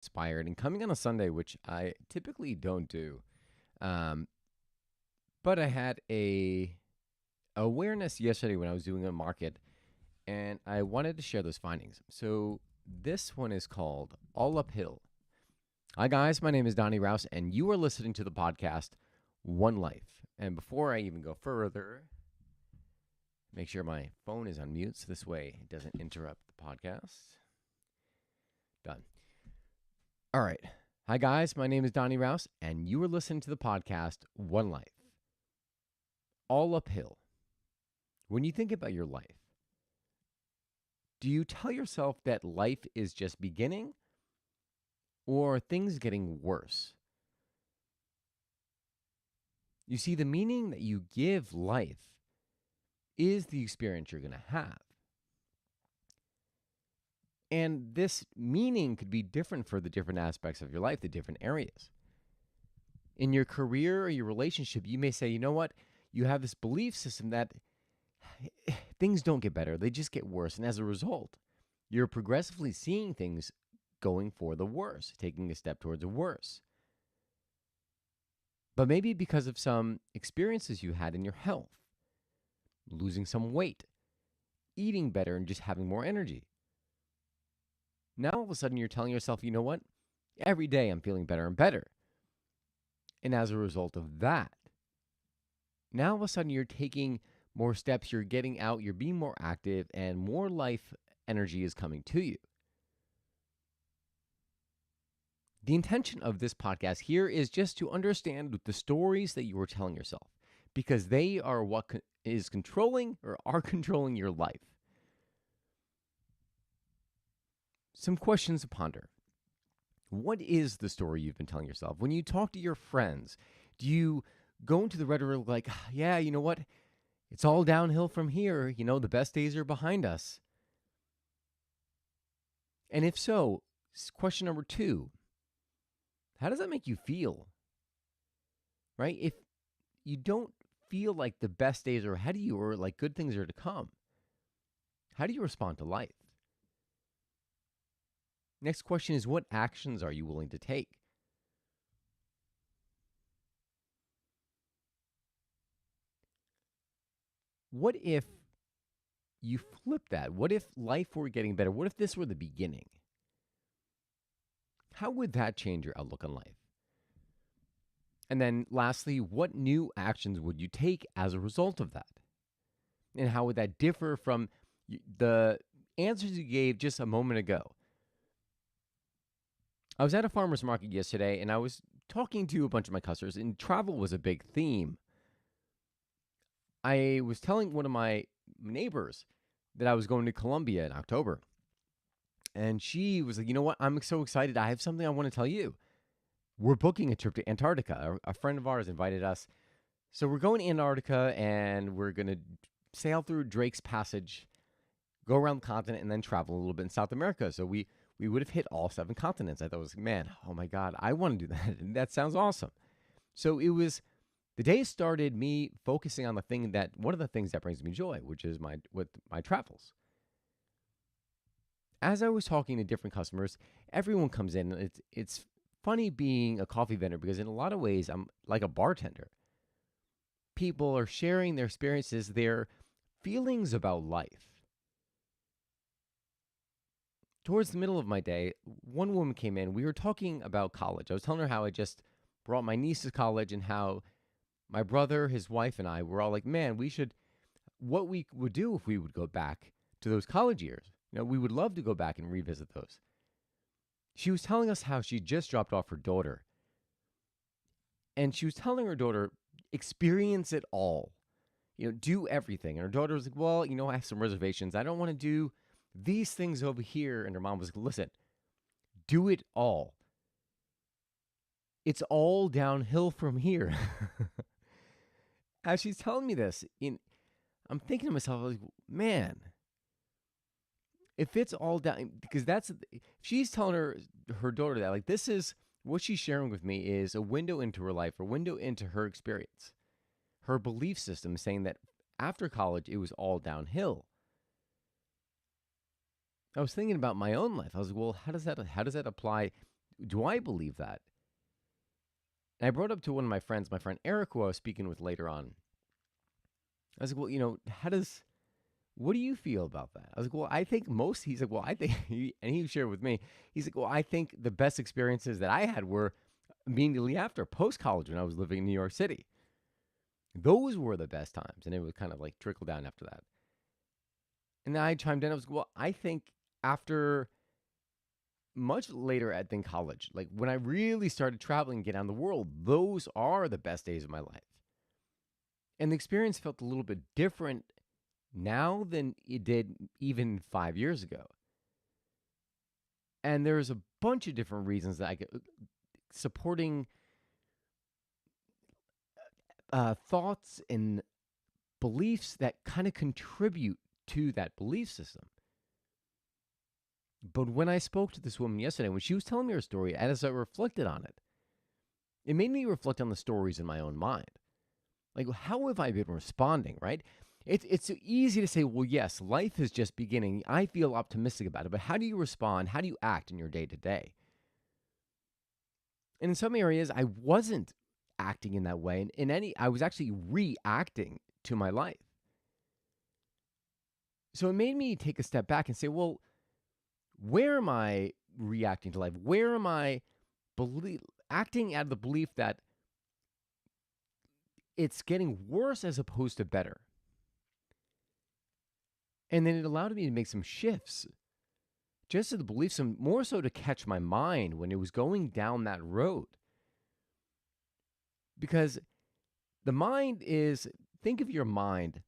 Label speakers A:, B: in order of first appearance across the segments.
A: Inspired and coming on a Sunday, which I typically don't do. Um, but I had a awareness yesterday when I was doing a market, and I wanted to share those findings. So this one is called All Uphill. Hi guys, my name is Donnie Rouse, and you are listening to the podcast One Life. And before I even go further, make sure my phone is on mute so this way it doesn't interrupt the podcast. Done. All right. Hi, guys. My name is Donnie Rouse, and you are listening to the podcast One Life. All uphill. When you think about your life, do you tell yourself that life is just beginning or are things getting worse? You see, the meaning that you give life is the experience you're going to have. And this meaning could be different for the different aspects of your life, the different areas. In your career or your relationship, you may say, you know what? You have this belief system that things don't get better, they just get worse. And as a result, you're progressively seeing things going for the worse, taking a step towards the worse. But maybe because of some experiences you had in your health, losing some weight, eating better, and just having more energy. Now all of a sudden you're telling yourself, you know what? Every day I'm feeling better and better. And as a result of that, now all of a sudden you're taking more steps, you're getting out, you're being more active, and more life energy is coming to you. The intention of this podcast here is just to understand the stories that you are telling yourself, because they are what is controlling or are controlling your life. Some questions to ponder. What is the story you've been telling yourself? When you talk to your friends, do you go into the rhetoric like, yeah, you know what? It's all downhill from here. You know, the best days are behind us. And if so, question number 2, how does that make you feel? Right? If you don't feel like the best days are ahead of you or like good things are to come, how do you respond to life? Next question is, what actions are you willing to take? What if you flip that? What if life were getting better? What if this were the beginning? How would that change your outlook on life? And then lastly, what new actions would you take as a result of that? And how would that differ from the answers you gave just a moment ago? I was at a farmer's market yesterday and I was talking to a bunch of my customers, and travel was a big theme. I was telling one of my neighbors that I was going to Colombia in October. And she was like, you know what? I'm so excited. I have something I want to tell you. We're booking a trip to Antarctica. A friend of ours invited us. So we're going to Antarctica and we're going to sail through Drake's Passage, go around the continent, and then travel a little bit in South America. So we would have hit all 7 continents. I thought it was, man, oh my God, I want to do that. And that sounds awesome. So it was, the day started me focusing on one of the things that brings me joy, which is my travels. As I was talking to different customers, everyone comes in. And it's funny being a coffee vendor because in a lot of ways I'm like a bartender. People are sharing their experiences, their feelings about life. Towards the middle of my day, one woman came in. We were talking about college. I was telling her how I just brought my niece to college and how my brother, his wife, and I were all like, man, what we would do if we would go back to those college years. You know, we would love to go back and revisit those. She was telling us how she just dropped off her daughter. And she was telling her daughter, experience it all. You know, do everything. And her daughter was like, well, you know, I have some reservations. I don't want to do these things over here. And her mom was like, listen, do it all. It's all downhill from here. As she's telling me this, I'm thinking to myself, like, man, if it's all down, because she's telling her daughter that, like, this is what she's sharing with me is a window into her life, a window into her experience, her belief system, saying that after college it was all downhill. I was thinking about my own life. I was like, well, how does that apply? do I believe that? And I brought up to one of my friends, my friend Eric, who I was speaking with later on. I was like, well, what do you feel about that? I was like, well, I think most, he's like, well, I think, and he shared with me, he's like, well, I think the best experiences that I had were immediately after, post college, when I was living in New York City. Those were the best times. And it would kind of like trickle down after that. And then I chimed in, I was like, well, I think after much later than college, like when I really started traveling and getting out in the world, those are the best days of my life. And the experience felt a little bit different now than it did even 5 years ago. And there's a bunch of different reasons that I get supporting thoughts and beliefs that kind of contribute to that belief system. But when I spoke to this woman yesterday, when she was telling me her story, as I reflected on it, it made me reflect on the stories in my own mind. Like, how have I been responding, right? It's so easy to say, well, yes, life is just beginning. I feel optimistic about it. But how do you respond? How do you act in your day to day? And in some areas, I wasn't acting in that way. And I was actually reacting to my life. So it made me take a step back and say, well, where am I reacting to life? Where am I acting out of the belief that it's getting worse as opposed to better? And then it allowed me to make some shifts, just to the belief, some more so to catch my mind when it was going down that road. Because the mind is, think of your mind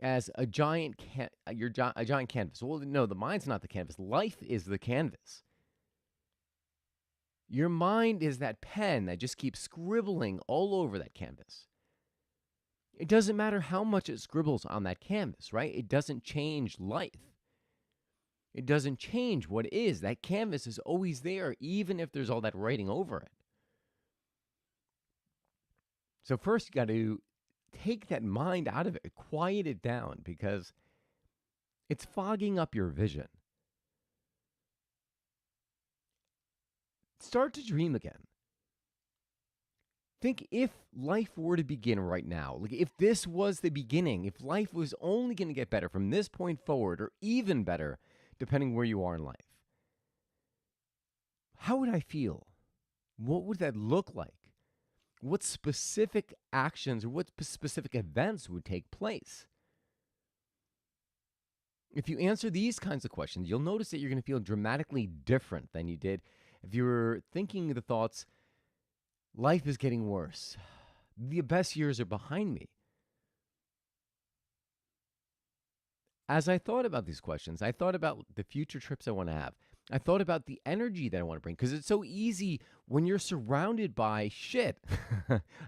A: as a giant a giant canvas. Well, no, the mind's not the canvas. Life is the canvas. Your mind is that pen that just keeps scribbling all over that canvas. It doesn't matter how much it scribbles on that canvas, right? It doesn't change life. It doesn't change what it is. That canvas is always there, even if there's all that writing over it. So first, you got to take that mind out of it, quiet it down, because it's fogging up your vision. Start to dream again. Think if life were to begin right now, like if this was the beginning, if life was only going to get better from this point forward, or even better, depending where you are in life, how would I feel? What would that look like? What specific actions or what specific events would take place? If you answer these kinds of questions, you'll notice that you're going to feel dramatically different than you did if you were thinking the thoughts, life is getting worse. The best years are behind me. As I thought about these questions, I thought about the future trips I want to have. I thought about the energy that I want to bring, because it's so easy when you're surrounded by shit.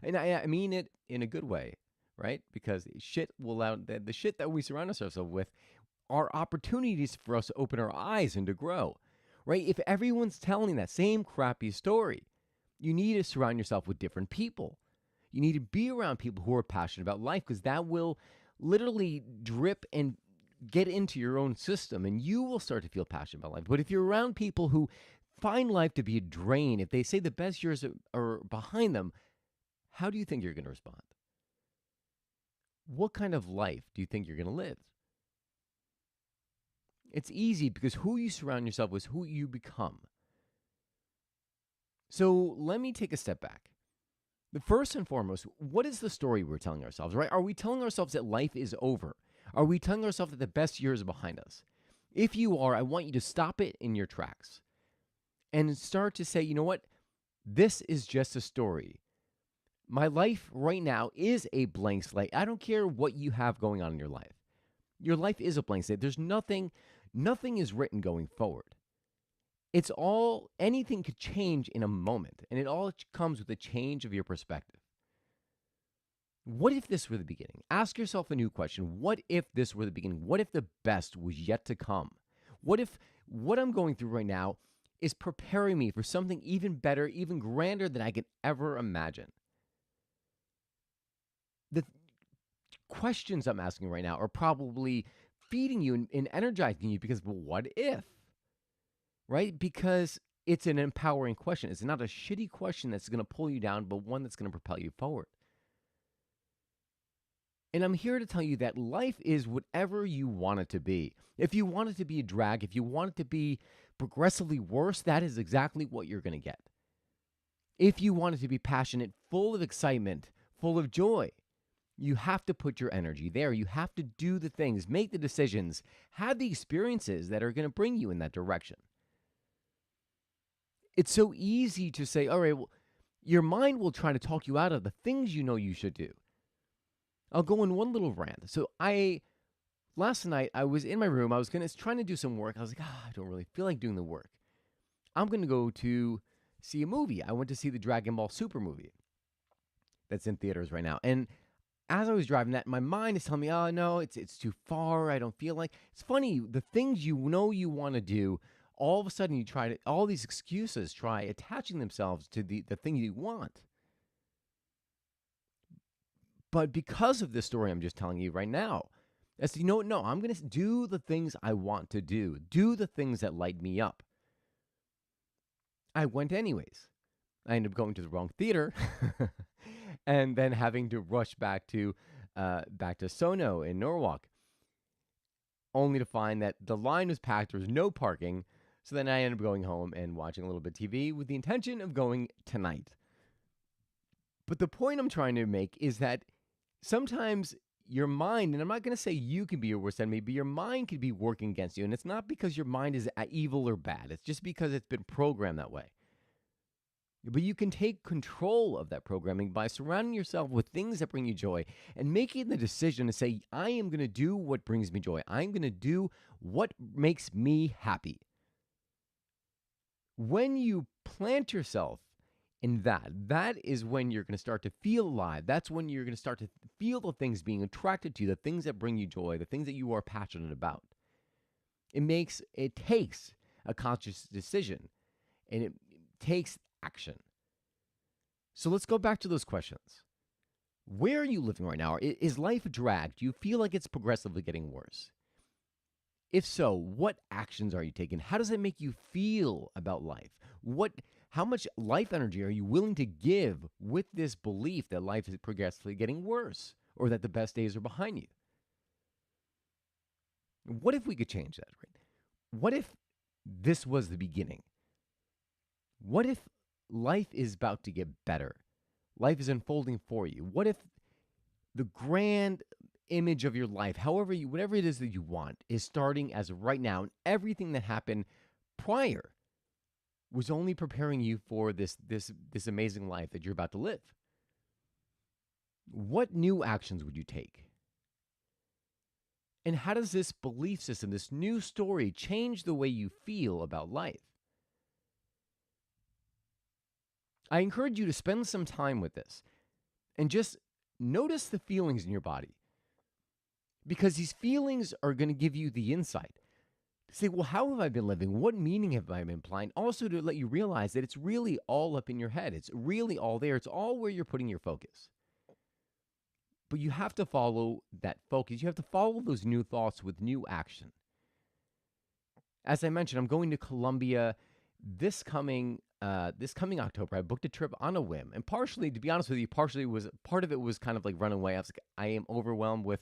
A: And I mean it in a good way, right? Because shit will out the shit that we surround ourselves with are opportunities for us to open our eyes and to grow, right? If everyone's telling that same crappy story, you need to surround yourself with different people. You need to be around people who are passionate about life, because that will literally drip and get into your own system, and you will start to feel passionate about life. But if you're around people who find life to be a drain, if they say the best years are behind them, how do you think you're going to respond? What kind of life do you think you're going to live? It's easy, because who you surround yourself with is who you become. So let me take a step back. The first and foremost, what is the story we're telling ourselves, right? Are we telling ourselves that life is over? Are we telling ourselves that the best years are behind us? If you are, I want you to stop it in your tracks and start to say, you know what? This is just a story. My life right now is a blank slate. I don't care what you have going on in your life. Your life is a blank slate. There's nothing is written going forward. Anything could change in a moment, and it all comes with a change of your perspective. What if this were the beginning? Ask yourself a new question. What if this were the beginning? What if the best was yet to come? What if what I'm going through right now is preparing me for something even better, even grander than I could ever imagine? The questions I'm asking right now are probably feeding you and energizing you, because, well, what if? Right? Because It's an empowering question. It's not a shitty question that's going to pull you down, but one that's going to propel you forward. And I'm here to tell you that life is whatever you want it to be. If you want it to be a drag, if you want it to be progressively worse, that is exactly what you're going to get. If you want it to be passionate, full of excitement, full of joy, you have to put your energy there. You have to do the things, make the decisions, have the experiences that are going to bring you in that direction. It's so easy to say, all right, well, your mind will try to talk you out of the things you know you should do. I'll go in one little rant. So last night I was in my room. I was trying to do some work. I was like, I don't really feel like doing the work. I'm going to go to see a movie. I went to see the Dragon Ball Super movie that's in theaters right now. And as I was driving that, my mind is telling me, oh, no, it's too far. I don't feel like. It's funny. The things you know you want to do, all of a sudden you try to, all these excuses try attaching themselves to the thing you want. But because of this story I'm just telling you right now, I said, no, I'm going to do the things I want to do the things that light me up. I went anyways. I ended up going to the wrong theater and then having to rush back to Sono in Norwalk, only to find that the line was packed. There was no parking. So then I ended up going home and watching a little bit of TV with the intention of going tonight. But the point I'm trying to make is that sometimes your mind, and I'm not going to say you can be your worst enemy, but your mind could be working against you. And it's not because your mind is evil or bad. It's just because it's been programmed that way. But you can take control of that programming by surrounding yourself with things that bring you joy and making the decision to say, I am going to do what brings me joy. I'm going to do what makes me happy. When you plant yourself in that is when you're going to start to feel alive. That's when you're going to start to feel the things being attracted to you, the things that bring you joy, the things that you are passionate about. It takes a conscious decision, and it takes action. So let's go back to those questions. Where are you living right now? Is life a drag? Do you feel like it's progressively getting worse? If so, what actions are you taking? How does it make you feel about life? How much life energy are you willing to give with this belief that life is progressively getting worse or that the best days are behind you? What if we could change that? Right? What if this was the beginning? What if life is about to get better? Life is unfolding for you. What if the grand image of your life, whatever it is that you want, is starting as of right now, and everything that happened prior was only preparing you for this amazing life that you're about to live? What new actions would you take? And how does this belief system, this new story, change the way you feel about life? I encourage you to spend some time with this and just notice the feelings in your body, because these feelings are going to give you the insight to say, well, how have I been living? What meaning have I been applying? Also to let you realize that it's really all up in your head. It's really all there. It's all where you're putting your focus. But you have to follow that focus. You have to follow those new thoughts with new action. As I mentioned, I'm going to Colombia this coming October. I booked a trip on a whim, and partially, to be honest with you, part of it was kind of like running away. I was like, I am overwhelmed with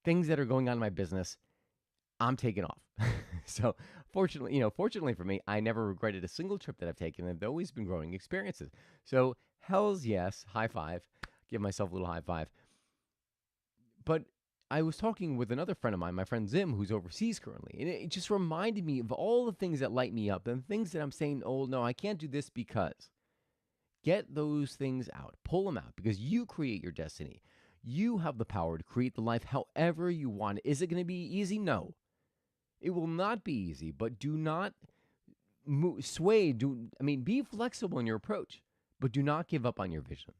A: things that are going on in my business. I'm taking off. So fortunately for me, I never regretted a single trip that I've taken. They've always been growing experiences. So hells yes, high five. Give myself a little high five. But I was talking with another friend of mine, my friend Zim, who's overseas currently, and it just reminded me of all the things that light me up and things that I'm saying, oh, no, I can't do this because. Get those things out. Pull them out, because you create your destiny. You have the power to create the life however you want. Is it going to be easy? No. It will not be easy, but do not sway. Be flexible in your approach, but do not give up on your vision.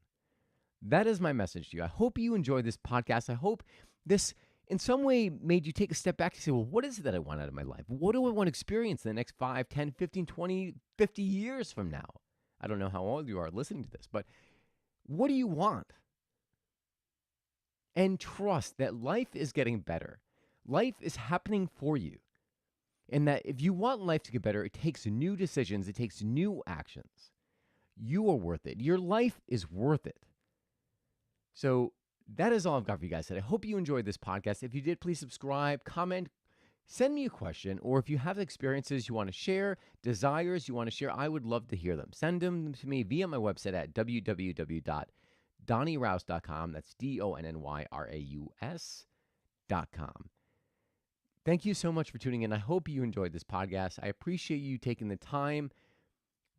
A: That is my message to you. I hope you enjoyed this podcast. I hope this in some way made you take a step back and say, well, what is it that I want out of my life? What do I want to experience in the next 5, 10, 15, 20, 50 years from now? I don't know how old you are listening to this, but what do you want? And trust that life is getting better. Life is happening for you. And that if you want life to get better, it takes new decisions, it takes new actions. You are worth it. Your life is worth it. So that is all I've got for you guys today. I hope you enjoyed this podcast. If you did, please subscribe, comment, send me a question, or if you have experiences you want to share, desires you want to share, I would love to hear them. Send them to me via my website at www.donnyraus.com. That's DONNYRAUS.com. Thank you so much for tuning in. I hope you enjoyed this podcast. I appreciate you taking the time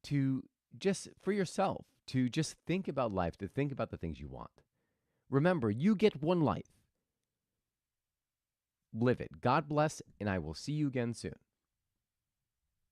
A: to just, for yourself, to just think about life, to think about the things you want. Remember, you get one life. Live it. God bless, and I will see you again soon.